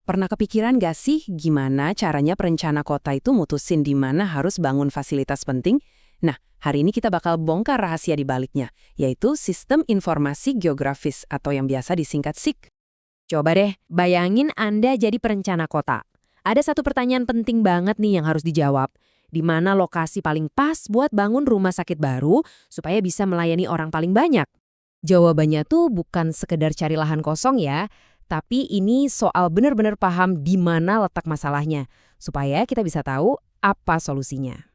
Pernah kepikiran gak sih gimana caranya perencana kota itu mutusin di mana harus bangun fasilitas penting? Nah, hari ini kita bakal bongkar rahasia di baliknya, yaitu Sistem Informasi Geografis atau yang biasa disingkat SIG. Coba deh, bayangin Anda jadi perencana kota. Ada satu pertanyaan penting banget nih yang harus dijawab. Di mana lokasi paling pas buat bangun rumah sakit baru supaya bisa melayani orang paling banyak? Jawabannya tuh bukan sekedar cari lahan kosong ya, tapi ini soal benar-benar paham di mana letak masalahnya, supaya kita bisa tahu apa solusinya.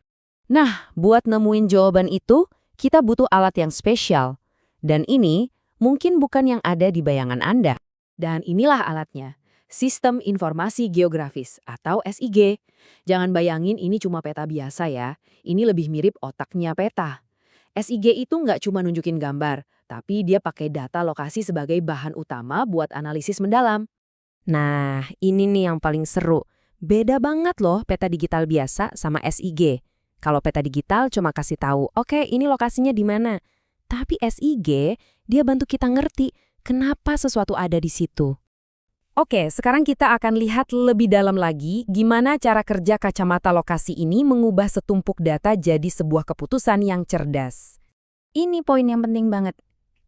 Nah, buat nemuin jawaban itu, kita butuh alat yang spesial. Dan ini mungkin bukan yang ada di bayangan Anda. Dan inilah alatnya, Sistem Informasi Geografis atau SIG. Jangan bayangin ini cuma peta biasa ya, ini lebih mirip otaknya peta. SIG itu nggak cuma nunjukin gambar, tapi dia pakai data lokasi sebagai bahan utama buat analisis mendalam. Nah, ini nih yang paling seru. Beda banget loh peta digital biasa sama SIG. Kalau peta digital cuma kasih tahu, oke ini lokasinya di mana. Tapi SIG, dia bantu kita ngerti kenapa sesuatu ada di situ. Oke, sekarang kita akan lihat lebih dalam lagi gimana cara kerja kacamata lokasi ini mengubah setumpuk data jadi sebuah keputusan yang cerdas. Ini poin yang penting banget.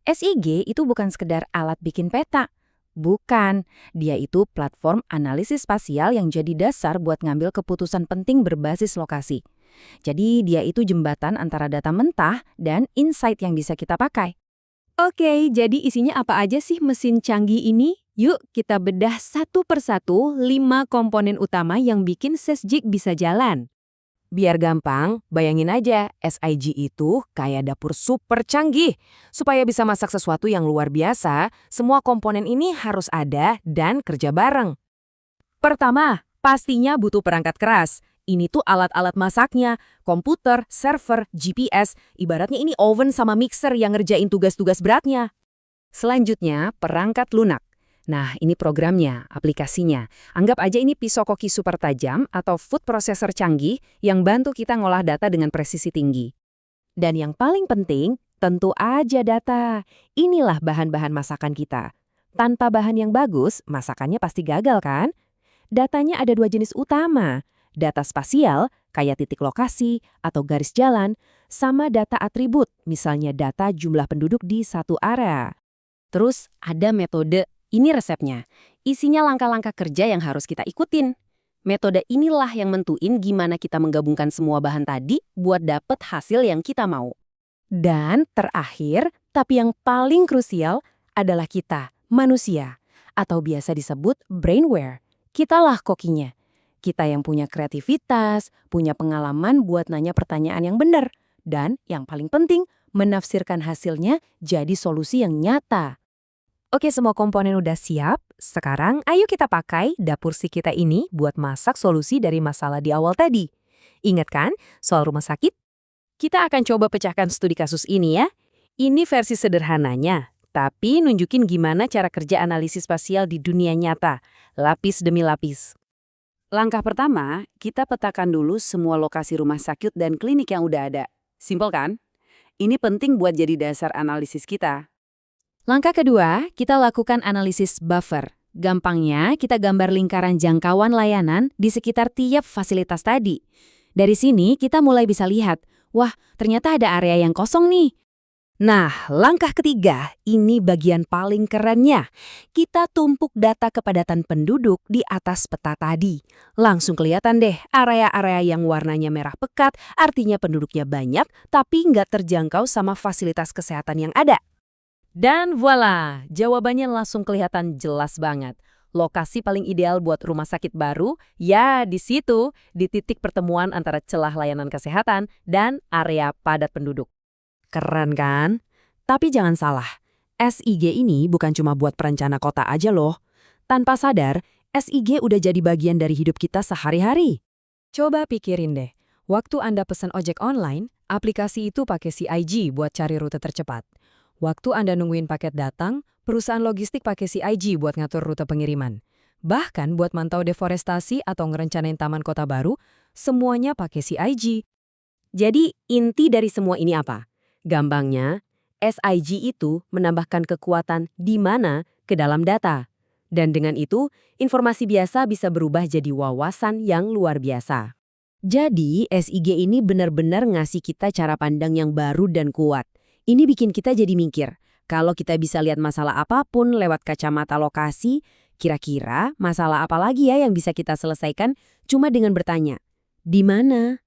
SIG itu bukan sekedar alat bikin peta. Bukan, dia itu platform analisis spasial yang jadi dasar buat ngambil keputusan penting berbasis lokasi. Jadi dia itu jembatan antara data mentah dan insight yang bisa kita pakai. Oke, jadi isinya apa aja sih mesin canggih ini? Yuk kita bedah satu persatu 5 komponen utama yang bikin SIG bisa jalan. Biar gampang, bayangin aja SIG itu kayak dapur super canggih. Supaya bisa masak sesuatu yang luar biasa, semua komponen ini harus ada dan kerja bareng. Pertama, pastinya butuh perangkat keras. Ini tuh alat-alat masaknya, komputer, server, GPS, ibaratnya ini oven sama mixer yang ngerjain tugas-tugas beratnya. Selanjutnya, perangkat lunak. Nah, ini programnya, aplikasinya. Anggap aja ini pisau koki super tajam atau food processor canggih yang bantu kita ngolah data dengan presisi tinggi. Dan yang paling penting, tentu aja data. Inilah bahan-bahan masakan kita. Tanpa bahan yang bagus, masakannya pasti gagal kan? Datanya ada 2 jenis utama. Data spasial, kayak titik lokasi atau garis jalan, sama data atribut, misalnya data jumlah penduduk di satu area. Terus ada metode, ini resepnya. Isinya langkah-langkah kerja yang harus kita ikutin. Metode inilah yang menentuin gimana kita menggabungkan semua bahan tadi buat dapet hasil yang kita mau. Dan terakhir, tapi yang paling krusial adalah kita, manusia. Atau biasa disebut brainware. Kitalah kokinya. Kita yang punya kreativitas, punya pengalaman buat nanya pertanyaan yang benar. Dan yang paling penting, menafsirkan hasilnya jadi solusi yang nyata. Oke, semua komponen udah siap. Sekarang ayo kita pakai dapur SIG kita ini buat masak solusi dari masalah di awal tadi. Ingat kan soal rumah sakit? Kita akan coba pecahkan studi kasus ini ya. Ini versi sederhananya, tapi nunjukin gimana cara kerja analisis spasial di dunia nyata, lapis demi lapis. Langkah pertama, kita petakan dulu semua lokasi rumah sakit dan klinik yang udah ada. Simpel kan? Ini penting buat jadi dasar analisis kita. Langkah kedua, kita lakukan analisis buffer. Gampangnya, kita gambar lingkaran jangkauan layanan di sekitar tiap fasilitas tadi. Dari sini, kita mulai bisa lihat, wah, ternyata ada area yang kosong nih. Nah, langkah ketiga, ini bagian paling kerennya. Kita tumpuk data kepadatan penduduk di atas peta tadi. Langsung kelihatan deh area-area yang warnanya merah pekat, artinya penduduknya banyak, tapi nggak terjangkau sama fasilitas kesehatan yang ada. Dan voila, jawabannya langsung kelihatan jelas banget. Lokasi paling ideal buat rumah sakit baru, ya di situ, di titik pertemuan antara celah layanan kesehatan dan area padat penduduk. Keren kan? Tapi jangan salah, SIG ini bukan cuma buat perencana kota aja loh. Tanpa sadar, SIG udah jadi bagian dari hidup kita sehari-hari. Coba pikirin deh, waktu Anda pesan ojek online, aplikasi itu pakai CIG buat cari rute tercepat. Waktu Anda nungguin paket datang, perusahaan logistik pakai CIG buat ngatur rute pengiriman. Bahkan buat mantau deforestasi atau ngerencanain taman kota baru, semuanya pakai CIG. Jadi inti dari semua ini apa? Gampangnya, SIG itu menambahkan kekuatan di mana ke dalam data. Dan dengan itu, informasi biasa bisa berubah jadi wawasan yang luar biasa. Jadi, SIG ini benar-benar ngasih kita cara pandang yang baru dan kuat. Ini bikin kita jadi mikir, kalau kita bisa lihat masalah apapun lewat kacamata lokasi, kira-kira masalah apa lagi ya yang bisa kita selesaikan cuma dengan bertanya, di mana?